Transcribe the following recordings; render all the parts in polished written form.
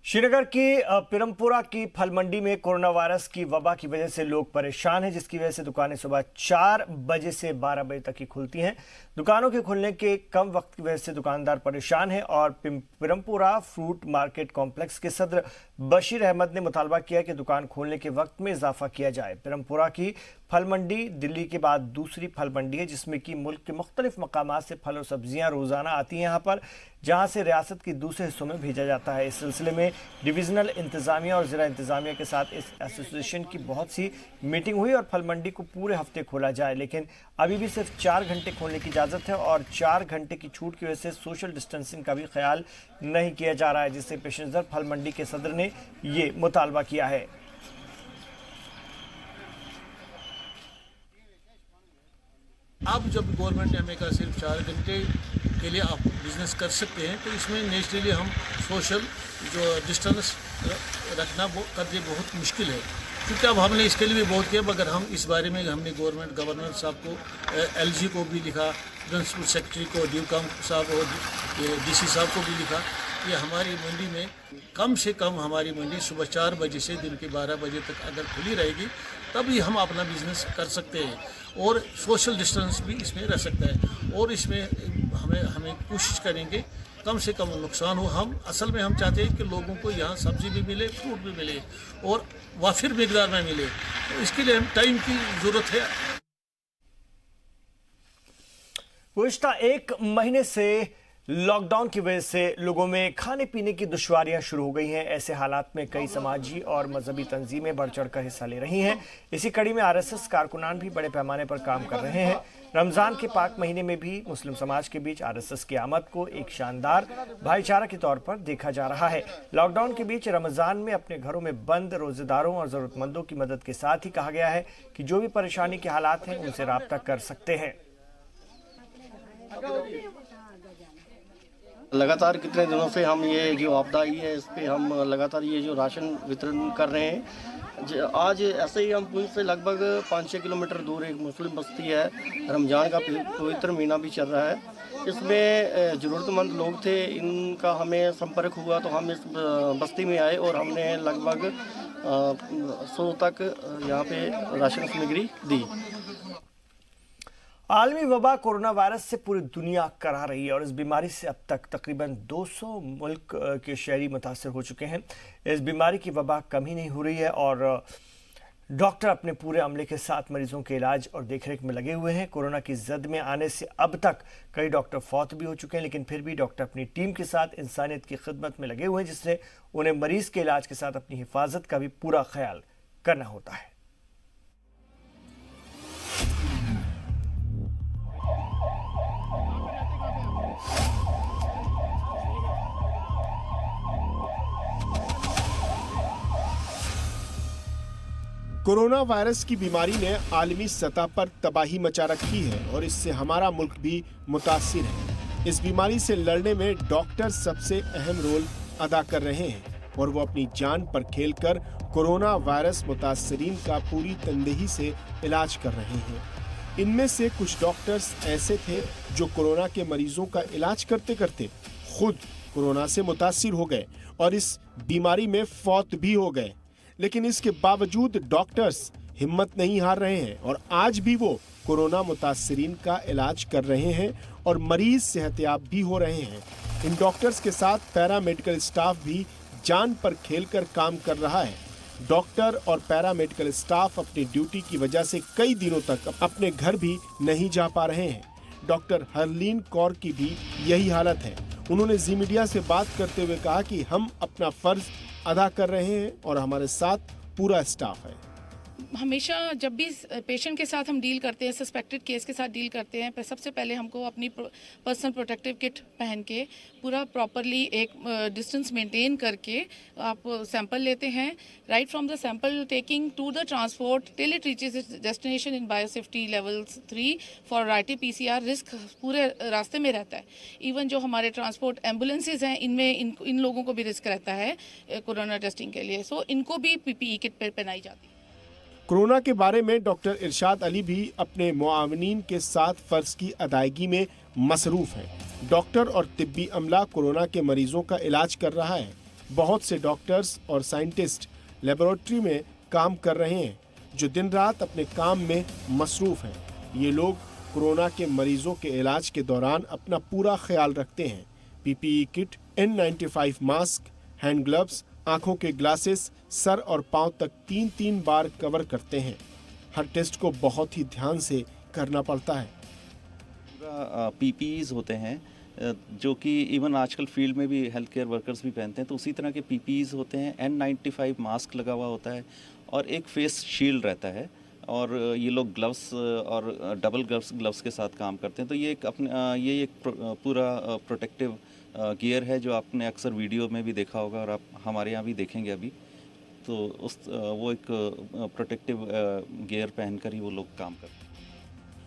श्रीनगर की पिरमपुरा की फल मंडी में कोरोना वायरस की वबा की वजह से लोग परेशान हैं, जिसकी वजह से दुकानें सुबह 4 बजे से 12 बजे तक ही खुलती हैं। दुकानों के खुलने के कम वक्त की वजह से दुकानदार परेशान हैं और पिरमपुरा फ्रूट मार्केट कॉम्प्लेक्स के सदर बशीर अहमद ने मुतालबा किया कि दुकान खोलने के वक्त में इजाफा किया जाए। पिरमपुरा की फल मंडी दिल्ली के बाद दूसरी फल मंडी है जिसमें कि मुल्क के मुख्तलिफ मकामात से फल और सब्जियां रोजाना आती हैं यहाँ पर, जहां से रियासत के दूसरे हिस्सों में भेजा जाता है। इस सिलसिले में डिविजनल इंतजामिया और जिला इंतजामिया के साथ इस एसोसिएशन की बहुत सी मीटिंग हुई और फल मंडी को पूरे हफ्ते खोला जाए, लेकिन अभी भी सिर्फ 4 घंटे खोलने की इजाज़त है और 4 घंटे की छूट की वजह से सोशल डिस्टेंसिंग का भी ख्याल नहीं किया जा रहा है, जिससे पेश नज़र फल मंडी के सदर ने ये मुतालबा किया है। अब जब गवर्नमेंट ने हमें कहा सिर्फ 4 घंटे के लिए आप बिजनेस कर सकते हैं, तो इसमें नेचुरली हम सोशल जो डिस्टेंस रखना करना बहुत मुश्किल है, क्योंकि अब हमने इसके लिए भी बहुत किया। मगर हम इस बारे में हमने गवर्नर साहब को, LG को भी लिखा, प्रिंसिपल सेक्रेटरी को, ड्यूकम साहब और DC साहब को भी लिखा कि हमारी मंडी में कम से कम हमारी मंडी सुबह 4 बजे से दिन के 12 बजे तक अगर खुली रहेगी तभी हम अपना बिजनेस कर सकते हैं और सोशल डिस्टेंस भी इसमें रह सकता है। और इसमें हमें कोशिश करेंगे कम से कम नुकसान हो। हम असल में हम चाहते हैं कि लोगों को यहाँ सब्जी भी मिले, फ्रूट भी मिले और वाफिर मिकदार में मिले, तो इसके लिए हम टाइम की ज़रूरत है। गुज़िश्ता 1 महीने से लॉकडाउन की वजह से लोगों में खाने पीने की दुश्वारियां शुरू हो गई हैं। ऐसे हालात में कई समाजी और मजहबी तंजीमें बढ़ चढ़कर हिस्सा ले रही हैं। इसी कड़ी में RSS कारकुनान भी बड़े पैमाने पर काम कर रहे हैं। रमज़ान के पाक महीने में भी मुस्लिम समाज के बीच RSS की आमद को एक शानदार भाईचारा के तौर पर देखा जा रहा है। लॉकडाउन के बीच रमज़ान में अपने घरों में बंद रोज़ेदारों और ज़रूरतमंदों की मदद के साथ ही कहा गया है कि जो भी परेशानी के हालात हैं उनसे रब्ता कर सकते हैं। लगातार कितने दिनों से हम ये जो आपदा आई है इस पे हम लगातार ये जो राशन वितरण कर रहे हैं। आज ऐसे ही हम पुंछ से लगभग 5-6 किलोमीटर दूर एक मुस्लिम बस्ती है, रमज़ान का पवित्र महीना भी चल रहा है, इसमें ज़रूरतमंद लोग थे, इनका हमें संपर्क हुआ तो हम इस बस्ती में आए और हमने लगभग 100 तक यहाँ पे राशन सामग्री दी। आलमी वबा कोरोना वायरस से पूरी दुनिया करा रही है और इस बीमारी से अब तक तकरीबन 200 मुल्क के शहरी मुतासर हो चुके हैं। इस बीमारी की वबा कम ही नहीं हो रही है और डॉक्टर अपने पूरे अमले के साथ मरीजों के इलाज और देखरेख में लगे हुए हैं। कोरोना की जद में आने से अब तक कई डॉक्टर फौत भी हो चुके हैं, लेकिन फिर भी डॉक्टर अपनी टीम के साथ इंसानियत की खिदमत में लगे हुए हैं, जिससे उन्हें मरीज के इलाज के साथ अपनी हिफाजत का भी पूरा ख्याल करना होता है। कोरोना वायरस की बीमारी ने आलमी सतह पर तबाही मचा रखी है और इससे हमारा मुल्क भी मुतासिर है। इस बीमारी से लड़ने में डॉक्टर सबसे अहम रोल अदा कर रहे हैं और वो अपनी जान पर खेलकर कोरोना वायरस मुतासरीन का पूरी तनदेही से इलाज कर रहे हैं। इनमें से कुछ डॉक्टर्स ऐसे थे जो कोरोना के मरीजों का इलाज करते करते खुद कोरोना से मुतासिर हो गए और इस बीमारी में फौत भी हो गए, लेकिन इसके बावजूद डॉक्टर्स हिम्मत नहीं हार रहे हैं और आज भी वो कोरोना मुतासरीन का इलाज कर रहे हैं और मरीज सेहतयाब भी हो रहे हैं। इन डॉक्टर्स के साथ पैरामेडिकल स्टाफ भी जान पर खेलकर काम कर रहा है। डॉक्टर और पैरामेडिकल स्टाफ अपनी ड्यूटी की वजह से कई दिनों तक अपने घर भी नहीं जा पा रहे हैं। डॉक्टर हरलीन कौर की भी यही हालत है। उन्होंने जी मीडिया से बात करते हुए कहा कि हम अपना फर्ज अदा कर रहे हैं और हमारे साथ पूरा स्टाफ है। हमेशा जब भी पेशेंट के साथ हम डील करते हैं, सस्पेक्टेड केस के साथ डील करते हैं, सबसे पहले हमको अपनी पर्सनल प्रोटेक्टिव किट पहन के पूरा प्रॉपरली एक डिस्टेंस मेंटेन करके आप सैंपल लेते हैं। Right from the sample taking to the transport till it reaches its destination in biosafety levels 3 for RT-PCR risk पूरे रास्ते में रहता है। इवन जो हमारे ट्रांसपोर्ट एम्बुलेंसेज हैं इनमें इन लोगों को भी रिस्क रहता है कोरोना टेस्टिंग के लिए, सो इनको भी PPE किट पहनाई जाती है। कोरोना के बारे में डॉक्टर इरशाद अली भी अपने मुआवनीन के साथ फर्ज की अदायगी में मसरूफ है। डॉक्टर और तिब्बी अमला कोरोना के मरीजों का इलाज कर रहा है। बहुत से डॉक्टर्स और साइंटिस्ट लेबोरेटरी में काम कर रहे हैं, जो दिन रात अपने काम में मसरूफ हैं। ये लोग कोरोना के मरीजों के इलाज के दौरान अपना पूरा ख्याल रखते हैं। PPE kit, N95 mask, hand gloves, आंखों के ग्लासेस, सर और पांव तक 3-3 बार कवर करते हैं। हर टेस्ट को बहुत ही ध्यान से करना पड़ता है। पीपीईज होते हैं जो कि इवन आजकल फील्ड में भी हेल्थ केयर वर्कर्स भी पहनते हैं, तो उसी तरह के पीपीईज होते हैं। N95 मास्क लगा हुआ होता है और एक फेस शील्ड रहता है, और ये लोग ग्लव्स और डबल ग्लव्स के साथ काम करते हैं। तो ये एक पूरा प्रोटेक्टिव गियर है जो आपने अक्सर वीडियो में भी देखा होगा और आप हमारे यहाँ भी देखेंगे अभी। तो वो एक प्रोटेक्टिव गियर पहनकर ही वो लोग काम करते हैं।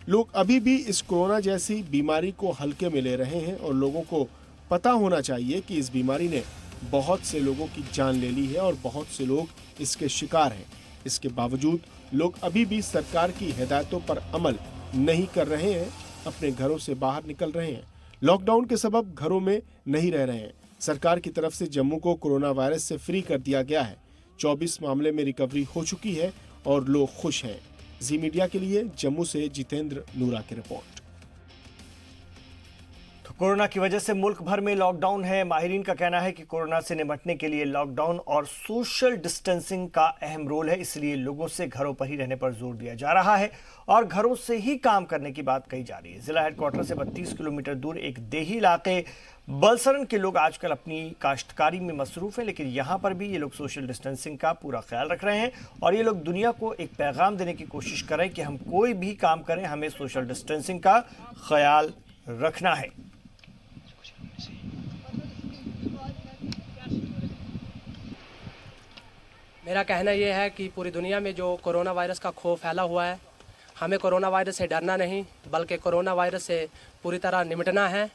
लोग अभी भी इस कोरोना जैसी बीमारी को हल्के में ले रहे हैं और लोगों को पता होना चाहिए कि इस बीमारी ने बहुत से लोगों की जान ले ली है और बहुत से लोग इसके शिकार हैं। इसके बावजूद लोग अभी भी सरकार की हिदायतों पर अमल नहीं कर रहे हैं, अपने घरों से बाहर निकल रहे हैं। लॉकडाउन के सबब घरों में नहीं रह रहे हैं। सरकार की तरफ से जम्मू को कोरोना वायरस से फ्री कर दिया गया है। 24 मामले में रिकवरी हो चुकी है और लोग खुश हैं। जी मीडिया के लिए जम्मू से जितेंद्र नूरा की रिपोर्ट। तो कोरोना की वजह से मुल्क भर में लॉकडाउन है। माहिरीन का कहना है कि कोरोना से निपटने के लिए लॉकडाउन और सोशल डिस्टेंसिंग का अहम रोल है, इसलिए लोगों से घरों पर ही रहने पर जोर दिया जा रहा है और घरों से ही काम करने की बात कही जा रही है। जिला हेडक्वार्टर से 32 किलोमीटर दूर एक देही इलाके बलसरन के लोग आजकल अपनी काश्तकारी में मसरूफ हैं, लेकिन यहाँ पर भी ये लोग सोशल डिस्टेंसिंग का पूरा ख्याल रख रहे हैं और ये लोग दुनिया को एक पैगाम देने की कोशिश कर रहे हैं कि हम कोई भी काम करें, हमें सोशल डिस्टेंसिंग का ख्याल रखना है। मेरा कहना यह है कि पूरी दुनिया में जो कोरोना वायरस का खौफ फैला हुआ है, हमें कोरोना वायरस से डरना नहीं बल्कि कोरोना वायरस से पूरी तरह निपटना है।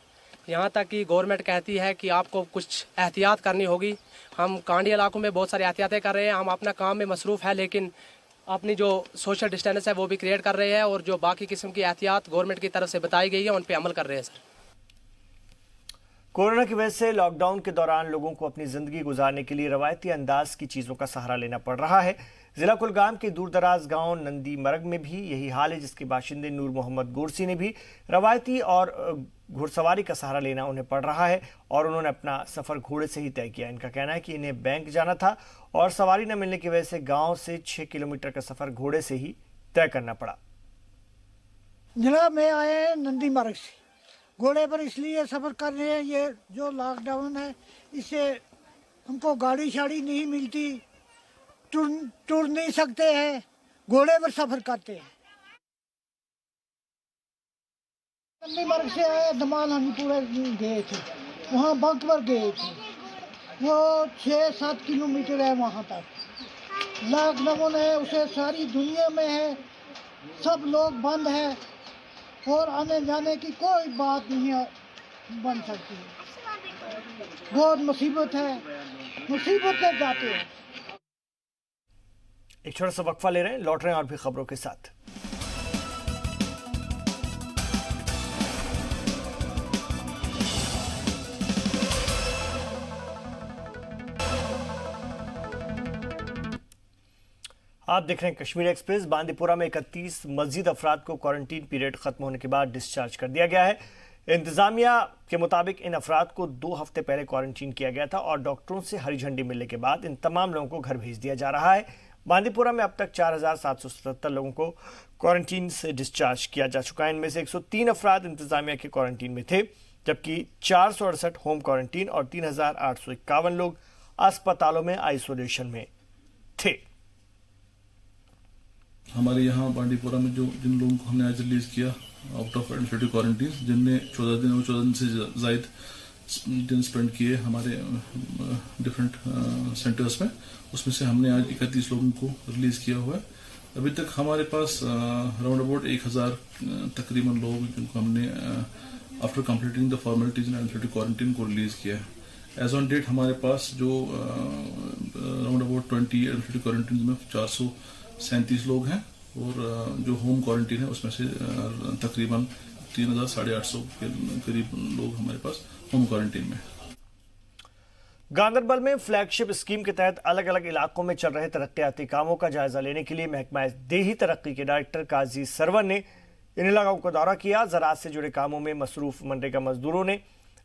यहाँ तक कि गवर्नमेंट कहती है कि आपको कुछ एहतियात करनी होगी। हम कांडी इलाकों में बहुत सारी एहतियातें कर रहे हैं, हम अपना काम में मसरूफ़ है, लेकिन अपनी जो सोशल डिस्टेंस है वो भी क्रिएट कर रहे हैं और जो बाकी किस्म की एहतियात गवर्नमेंट की तरफ से बताई गई है उन पर अमल कर रहे हैं। सर, कोरोना की वजह से लॉकडाउन के दौरान लोगों को अपनी जिंदगी गुजारने के लिए रवायती अंदाज की चीज़ों का सहारा लेना पड़ रहा है। जिला कुलगाम के दूरदराज गांव नंदी मरग में भी यही हाल है, जिसके बाशिंदे नूर मोहम्मद गोरसी ने भी रवायती और घुड़सवारी का सहारा लेना उन्हें पड़ रहा है और उन्होंने अपना सफ़र घोड़े से ही तय किया। इनका कहना है कि इन्हें बैंक जाना था और सवारी न मिलने की वजह से गाँव से 6 किलोमीटर का सफ़र घोड़े से ही तय करना पड़ा। जिला में आए हैं नंदी मार्ग से, घोड़े पर इसलिए सफ़र कर रहे हैं, ये जो लॉकडाउन है इससे हमको गाड़ी शाड़ी नहीं मिलती, टूर नहीं सकते हैं, घोड़े पर सफ़र करते हैं। नंदी मार्ग से आए दमाल हम पूरे गए थे, वहाँ बंक पर गए थे, वो 6-7 किलोमीटर है वहाँ तक। लॉकडाउन है उसे सारी दुनिया में है, सब लोग बंद है और आने जाने की कोई बात नहीं बन सकती। बहुत मुसीबत है, मुसीबत में जाते हैं। एक छोटा सा वक्फा ले रहे हैं, लौट रहे हैं और भी खबरों के साथ। आप देख रहे हैं कश्मीर एक्सप्रेस। बांदीपुरा में 31 मजीद अफराद को क्वारंटीन पीरियड खत्म होने के बाद डिस्चार्ज कर दिया गया है। इंतजामिया के मुताबिक इन अफराद को 2 हफ्ते पहले क्वारंटीन किया गया था और डॉक्टरों से हरी झंडी मिलने के बाद इन तमाम लोगों को घर भेज दिया जा रहा है। बांदीपुरा में अब तक 4,777 लोगों को क्वारंटीन से डिस्चार्ज किया जा चुका है। इनमें से 103 अफराद इंतजामिया के क्वारंटीन में थे, जबकि 468 होम क्वारंटीन और 3,851 लोग अस्पतालों में आइसोलेशन में थे। हमारे यहाँ बांडीपुरा में जिन लोगों को हमने आज रिलीज किया आउट ऑफ एडमिनिस्ट्रेटिव क्वारंटीन, जिनने 14 दिन और 14 दिन से जायद दिन स्पेंड किए हमारे डिफरेंट सेंटर्स में, उसमें से हमने आज 31 लोगों को रिलीज किया हुआ है। अभी तक हमारे पास राउंड अबाउट 1000 तकरीबन लोग जिनको हमने after completing the formalities in administrative quarantine को रिलीज किया है। एज ऑन डेट हमारे पास जो राउंड अबाउट 20 एडमिनिस्ट्रेटिव क्वारंटीन में 437 लोग हैं और जो होम क्वारंटीन है उसमें से तकरीबन 3,800 के करीब लोग हमारे पास होम क्वारंटीन में। गांदरबल में फ्लैगशिप स्कीम के तहत अलग अलग इलाकों में चल रहे तरक्याती कामों का जायजा लेने के लिए महकमा देही तरक्की के डायरेक्टर काजी सरवर ने इन इलाकों का दौरा किया। ज़राअत से जुड़े कामों में मसरूफ मनरेगा मजदूरों ने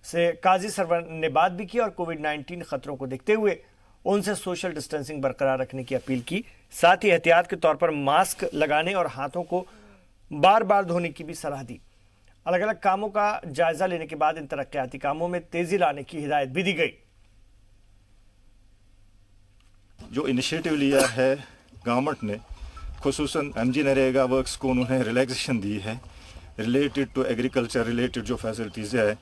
से काजी सरवर ने बात भी की और कोविड-19 खतरों को देखते हुए उनसे सोशल डिस्टेंसिंग बरकरार रखने की अपील की। साथ ही एहतियात के तौर पर मास्क लगाने और हाथों को बार बार धोने की भी सलाह दी। अलग अलग कामों का जायजा लेने के बाद इन तरक्याती कामों में तेजी लाने की हिदायत भी दी गई। जो इनिशिएटिव लिया है गवर्नमेंट ने, खुसूसन एमजी नरेगा वर्क्स को उन्होंने रिलैक्सेशन दी है रिलेटेड टू एग्रीकल्चर, रिलेटेड जो फैसिलिटीज़ है,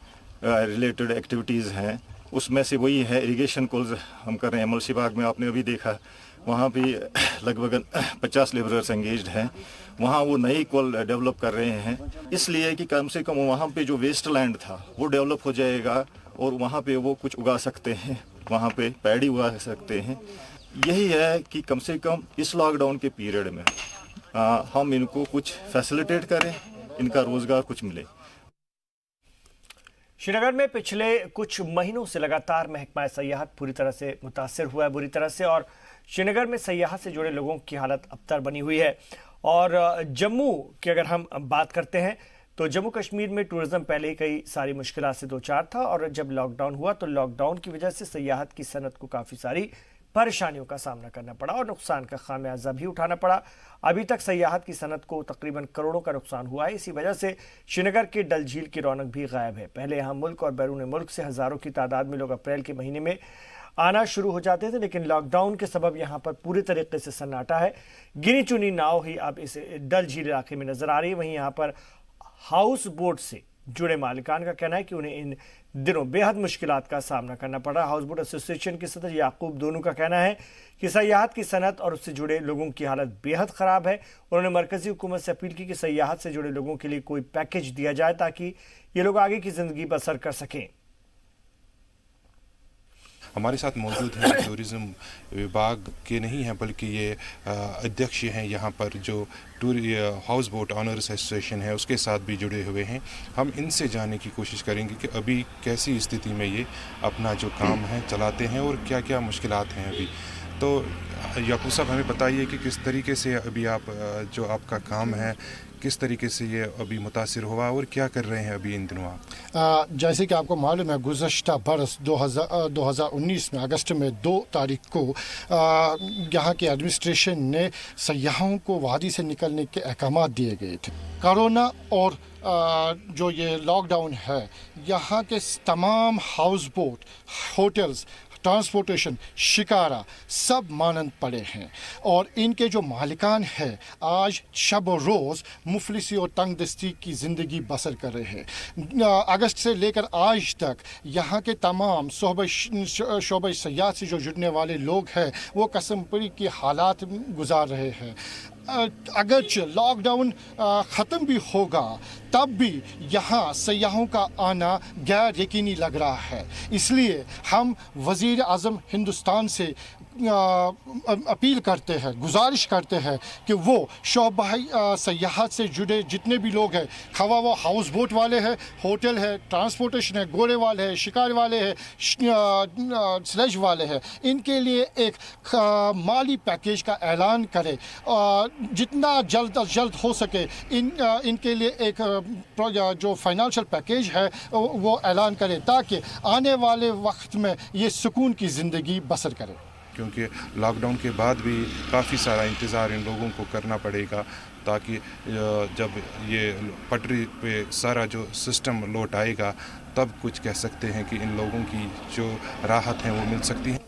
रिलेटेड एक्टिविटीज़ हैं, उसमें से वही है इरिगेशन कॉल्स हम कर रहे हैं। मलसी बाग में आपने अभी देखा, वहाँ भी लगभग 50 लेबरर्स एंगेज्ड हैं। वहाँ वो नई कॉल डेवलप कर रहे हैं, इसलिए कि कम से कम वहाँ पे जो वेस्ट लैंड था वो डेवलप हो जाएगा और वहाँ पे वो कुछ उगा सकते हैं, वहाँ पे पैडी उगा सकते हैं। यही है कि कम से कम इस लॉकडाउन के पीरियड में हम इनको कुछ फैसिलिटेट करें, इनका रोजगार कुछ मिले। श्रीनगर में पिछले कुछ महीनों से लगातार महकमा सयाहत पूरी तरह से मुतासिर हुआ है, बुरी तरह से, और श्रीनगर में सयाहत से जुड़े लोगों की हालत अबतर बनी हुई है। और जम्मू की अगर हम बात करते हैं तो जम्मू कश्मीर में टूरिज्म पहले ही कई सारी मुश्किलात से दो चार था, और जब लॉकडाउन हुआ तो लॉकडाउन की वजह से सयाहत की सनत को काफ़ी सारी परेशानियों का सामना करना पड़ा और नुकसान का खामियाजा भी उठाना पड़ा। अभी तक सयाहत की सनत को तकरीबन करोड़ों का नुकसान हुआ है। इसी वजह से श्रीनगर के डल झील की रौनक भी गायब है। पहले यहाँ मुल्क और बैरून मुल्क से हज़ारों की तादाद में लोग अप्रैल के महीने में आना शुरू हो जाते थे, लेकिन लॉकडाउन के सबब यहाँ पर पूरी तरीके से सन्नाटा है। गिनी चुनी नाव ही अब इस डल झील इलाके में नजर आ रही है। वहीं यहाँ पर हाउस बोट से जुड़े मालिकान का कहना है कि उन्हें इन दिनों बेहद मुश्किलात का सामना करना पड़ रहा है। हाउस बोट एसोसिएशन के सदस्य याकूब दोनों का कहना है कि सयाहत की सनत और उससे जुड़े लोगों की हालत बेहद ख़राब है। उन्होंने मरकज़ी हुकूमत से अपील की कि सयाहत से जुड़े लोगों के लिए कोई पैकेज दिया जाए ताकि ये लोग आगे की ज़िंदगी बसर कर सकें। हमारे साथ मौजूद हैं टूरिज़्म विभाग के नहीं हैं बल्कि ये अध्यक्ष हैं यहाँ पर जो हाउस बोट ऑनर्स एसोसिएशन है उसके साथ भी जुड़े हुए हैं। हम इनसे जानने की कोशिश करेंगे कि अभी कैसी स्थिति में ये अपना जो काम है चलाते हैं और क्या क्या मुश्किलात हैं अभी। तो याकूब साहब हमें बताइए कि किस तरीके से अभी आप जो आपका काम है किस तरीके से ये अभी मुतासिर हुआ और क्या कर रहे हैं अभी इन दिनों आप? जैसे कि आपको मालूम है गुज़श्ता बरस 2019 में अगस्त में 2 तारीख को यहाँ के एडमिनिस्ट्रेशन ने सयाहों को वादी से निकलने के अहकामात दिए गए थे। कोरोना और जो ये लॉकडाउन है यहाँ के तमाम house boat, hotels, transportation, shikara सब मानंद पड़े हैं और इनके जो मालिकान हैं आज शब रोज़ मुफलिसी और तंगदस्ती की ज़िंदगी बसर कर रहे हैं। अगस्त से लेकर आज तक यहाँ के तमाम शोबे सयाहत से जो जुड़ने वाले लोग हैं वो कसमपरी की हालात गुजार रहे हैं। अगरचे लॉकडाउन ख़त्म भी होगा तब भी यहाँ सयाहों का आना गैर यकीनी लग रहा है। इसलिए हम वज़ीर आज़म हिंदुस्तान से अपील करते हैं, गुजारिश करते हैं कि वो शोबाई सयाहत से जुड़े जितने भी लोग हैं, खवा वो हाउस बोट वाले हैं, होटल है, ट्रांसपोर्टेशन है, घोड़े वाले हैं, शिकार वाले हैं, स्लेज वाले हैं, इनके लिए एक माली पैकेज का ऐलान करें। जितना जल्द अज जल्द हो सके इनके लिए एक जो फाइनेंशियल पैकेज है वो ऐलान करें ताकि आने वाले वक्त में ये सुकून की ज़िंदगी बसर करें। क्योंकि लॉकडाउन के बाद भी काफ़ी सारा इंतज़ार इन लोगों को करना पड़ेगा ताकि जब ये पटरी पे सारा जो सिस्टम लौट आएगा तब कुछ कह सकते हैं कि इन लोगों की जो राहत है वो मिल सकती है।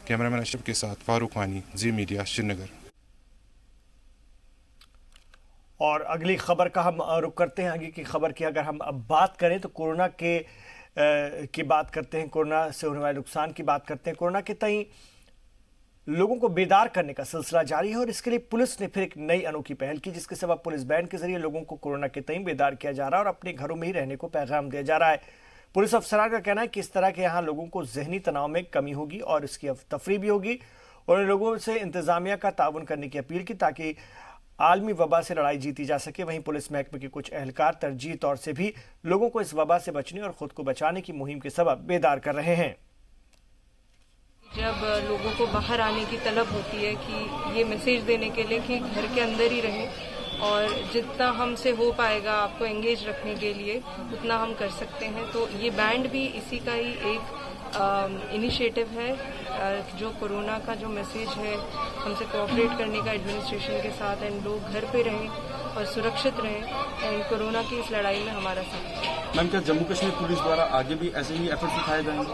कैमरामैन अशरफ के साथ फारूक वानी, जी मीडिया, श्रीनगर। और अगली खबर का हम रुख करते हैं। आगे की खबर की अगर हम अब बात करें तो कोरोना की बात करते हैं, कोरोना से होने वाले नुकसान की बात करते हैं। कोरोना के तई लोगों को बेदार करने का सिलसिला जारी है और इसके लिए पुलिस ने फिर एक नई अनोखी पहल की जिसके सबब पुलिस बैंड के जरिए लोगों को कोरोना के तई बेदार किया जा रहा है और अपने घरों में ही रहने को पैगाम दिया जा रहा है। पुलिस अफसरान का कहना है कि इस तरह के यहाँ लोगों को जहनी तनाव में कमी होगी और इसकी तफरी भी होगी। उन्होंने लोगों से इंतजामिया का ताउन करने की अपील की ताकि आलमी वबा से लड़ाई जीती जा सके। वहीं पुलिस महकमे के कुछ एहलकार तरजीही तौर से भी लोगों को इस वबा से बचने और खुद को बचाने की मुहिम के सबब बेदार कर रहे हैं। जब लोगों को बाहर आने की तलब होती है कि ये मैसेज देने के लिए कि घर के अंदर ही रहें और जितना हमसे हो पाएगा आपको एंगेज रखने के लिए उतना हम कर सकते हैं। तो ये बैंड भी इसी का ही एक इनिशिएटिव है, जो कोरोना का जो मैसेज है हमसे कोऑपरेट करने का एडमिनिस्ट्रेशन के साथ, एंड लोग घर पे रहें और सुरक्षित रहें एंड कोरोना की इस लड़ाई में हमारा साथ। मैम, क्या जम्मू कश्मीर पुलिस द्वारा आगे भी ऐसे ही एफर्ट्स उठाए जाएंगे?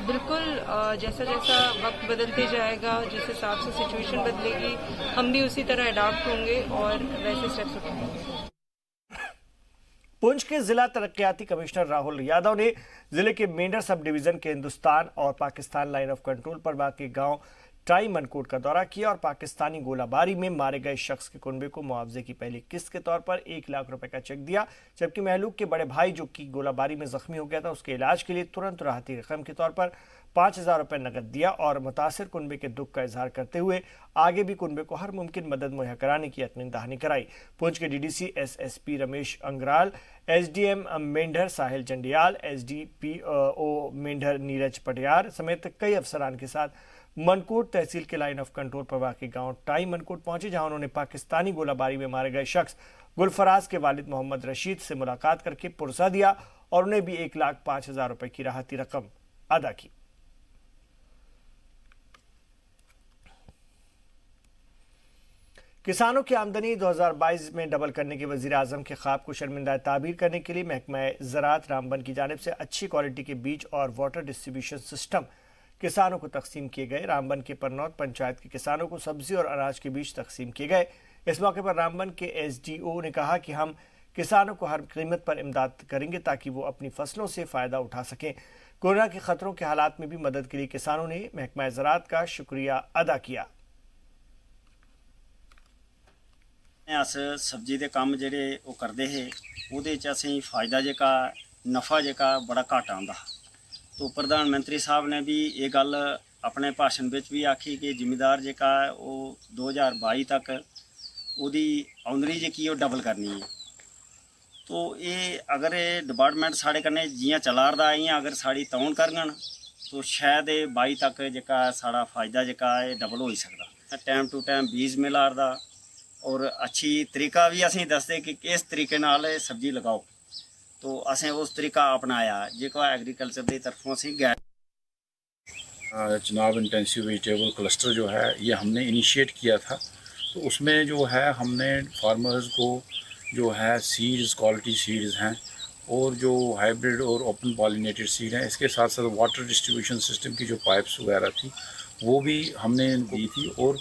बिल्कुल, जैसा जैसा वक्त बदलते जाएगा, जिस हिसाब से सिचुएशन बदलेगी, हम भी उसी तरह अडॉप्ट होंगे और वैसे स्टेप्स उठाएंगे। पुंछ के जिला तरक्याती कमिश्नर राहुल यादव ने जिले के मेंढर सब डिवीजन के हिंदुस्तान और पाकिस्तान लाइन ऑफ कंट्रोल पर वाक़ई गांव टाई मनकोट का दौरा किया और पाकिस्तानी गोलाबारी में मारे गए शख्स के कुनबे को मुआवजे की पहली किस्त के तौर पर 1 लाख रुपए का चेक दिया, जबकि महलूक के बड़े भाई जो कि गोलाबारी में जख्मी हो गया था उसके इलाज के लिए तुरंत राहती रकम के तौर पर 5,000 रुपए नकद दिया और मुतासिर कुनबे के दुख का इजहार करते हुए आगे भी कुनबे को हर मुमकिन मदद मुहैया कराने की यकीन दहानी कराई। पुंछ के DDC SSP Ramesh Angral, SDM Mendhar Sahil Chandial, SDPO Mendhar Neeraj Patiyar समेत कई अफसरान के साथ मनकोट तहसील के लाइन ऑफ कंट्रोल पर वाक़ई गांव टाई मनकोट पहुंचे, जहां उन्होंने पाकिस्तानी गोलाबारी में मारे गए शख्स गुलफराज के वालिद मोहम्मद रशीद से मुलाकात करके पुरसा दिया और उन्हें भी 1,05,000 रुपए की राहती रकम अदा की। किसानों की आमदनी 2022 में डबल करने के वजीर आजम के ख्वाब को शर्मिंदा ताबीर करने के लिए महकमा ज़राअत रामबन की जानिब से अच्छी क्वालिटी के बीज और वाटर डिस्ट्रीब्यूशन सिस्टम किसानों को तकसीम किए गए। रामबन के परनौत पंचायत के किसानों को सब्जी और अनाज के बीज तकसीम किए गए। इस मौके पर रामबन के एसडीओ ने कहा कि हम किसानों को हर कीमत पर इमदाद करेंगे ताकि वो अपनी फसलों से फ़ायदा उठा सकें। कोरोना के खतरों के हालात में भी मदद के लिए किसानों ने महकमा ज़राअत का शुक्रिया अदा किया। अस सब्जी के काम जेह्ड़े वो करते हैं उहदे च असें फायदा जेह्का नफ़ा जेह्का बड़ा घट आंदा। तो प्रधानमंत्री साहब ने भी ये गल अपने भाषण में भी आखी कि जिमीदार जेह्का वो 2022 तक उहदी आमदनी जेह्की ओह् डबल करनी है। तो ये अगर ये डिपार्टमेंट साढ़े कन्नै जियां चला रदा इयां अगर साड़ी तौन करगन तो शायद 22 तक जेह्का साढ़ा फायदा जेह्का है डबल हो सकदा। टाइम टू टाइम बीज मिला रदा और अच्छी तरीका भी असें दसदे कि किस तरीके नाल सब्जी लगाओ, तो असें उस तरीका अपनाया जेका एग्रीकल्चर की तरफों से गैर जनाब इंटेंसिव वेजिटेबल क्लस्टर जो है ये हमने इनिशिएट किया था। तो उसमें जो है हमने फार्मर्स को जो है सीड्स, क्वालिटी सीड्स हैं और जो हाइब्रिड और ओपन पॉलिनेटेड सीड हैं, इसके साथ साथ वाटर डिस्ट्रीब्यूशन सिस्टम की जो पाइप्स वगैरह थी वो भी हमने दी थी। और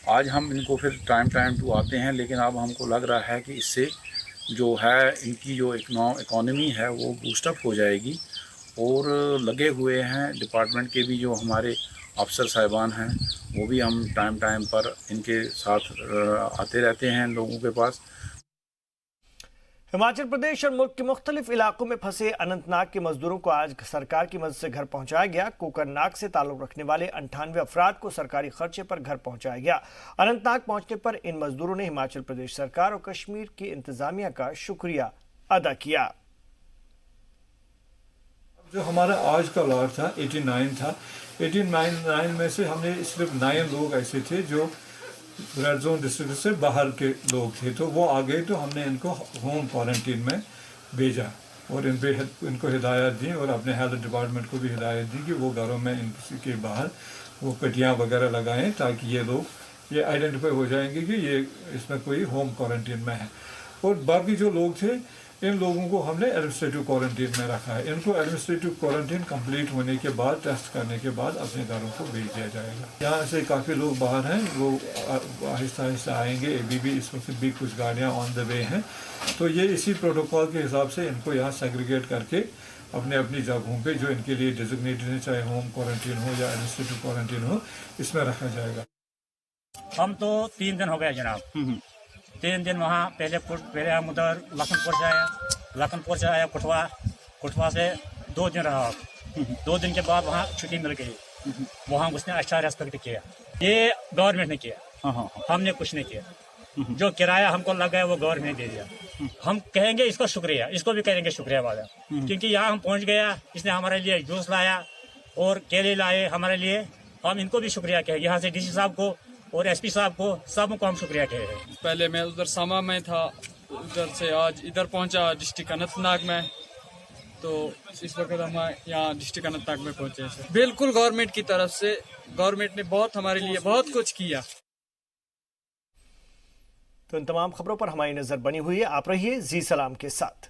आज हम इनको फिर टाइम टू आते हैं, लेकिन अब हमको लग रहा है कि इससे जो है इनकी जो इकोनॉमी है वो बूस्टअप हो जाएगी। और लगे हुए हैं डिपार्टमेंट के भी जो हमारे अफसर साहिबान हैं वो भी हम टाइम पर इनके साथ आते रहते हैं लोगों के पास। हिमाचल प्रदेश और मुल्क के मुख्तलिफ इलाकों में फंसे अनंतनाग के मजदूरों को आज सरकार की मदद से घर पहुंचाया गया। कोकरनाग से ताल्लुक रखने वाले 98 अफराद को सरकारी खर्चे पर घर पहुंचाया गया। अनंतनाग पहुंचने पर इन मजदूरों ने हिमाचल प्रदेश सरकार और कश्मीर की इंतजामिया का शुक्रिया अदा किया। जो हमारा आज का लॉट था 89 था, 89 में से हमने सिर्फ 9 लोग ऐसे थे जो रेड जोन डिस्ट्रिक्ट से बाहर के लोग थे, तो वो आ गए। तो हमने इनको होम क्वारंटीन में भेजा और इनको हिदायत दी और अपने हेल्थ डिपार्टमेंट को भी हिदायत दी कि वो घरों में इनके बाहर वो पट्टियाँ वगैरह लगाएं ताकि ये लोग ये आइडेंटिफाई हो जाएंगे कि ये इसमें कोई होम क्वारंटीन में है। और बाकी जो लोग थे इन लोगों को हमने एडमिनिस्ट्रेटिव क्वारंटीन में रखा है। इनको एडमिनिस्ट्रेटिव क्वारंटीन कंप्लीट होने के बाद, टेस्ट करने के बाद अपने घरों को भेज दिया जाएगा। यहाँ से काफ़ी लोग बाहर हैं, वो आहिस्ता आहिस्ता आएंगे। अभी भी इस वक्त भी कुछ गाड़ियाँ ऑन द वे हैं। तो ये इसी प्रोटोकॉल के हिसाब से इनको यहाँ सेग्रीगेट करके अपने अपनी जगहों पे जो इनके लिए डिजिग्नेटेड है, चाहे होम क्वारंटीन हो या एडमिनिस्ट्रेटिव क्वारंटीन हो, इसमें रखा जाएगा। हम तो 3 दिन हो गए जनाब। 3 दिन वहाँ पहले हम उधर लखनपुर से आया कुटवा से 2 दिन रहा। 2 दिन के बाद वहाँ छुट्टी मिल गई। वहाँ उसने अच्छा रेस्पेक्ट किया। ये गवर्नमेंट ने किया, हमने कुछ नहीं किया। जो किराया हमको लगा है वो गवर्नमेंट ने दे दिया। हम कहेंगे इसको शुक्रिया, इसको भी करेंगे शुक्रिया वाला, क्योंकि यहाँ हम पहुँच गया। इसने हमारे लिए जूस लाया और केले लाए हमारे लिए हम इनको भी शुक्रिया कहें, यहाँ से डीसी साहब को और एसपी साहब को, सबको हम शुक्रिया कहें। पहले मैं उधर सामा में था, उधर से आज इधर पहुंचा डिस्ट्रिक्ट अनंतनाग में, तो इस वक्त हम यहाँ डिस्ट्रिक्ट अनंतनाग में पहुंचे हैं। बिल्कुल गवर्नमेंट की तरफ से, गवर्नमेंट ने बहुत हमारे लिए बहुत कुछ किया। तो इन तमाम खबरों पर हमारी नजर बनी हुई है। आप रहिए जी सलाम के साथ।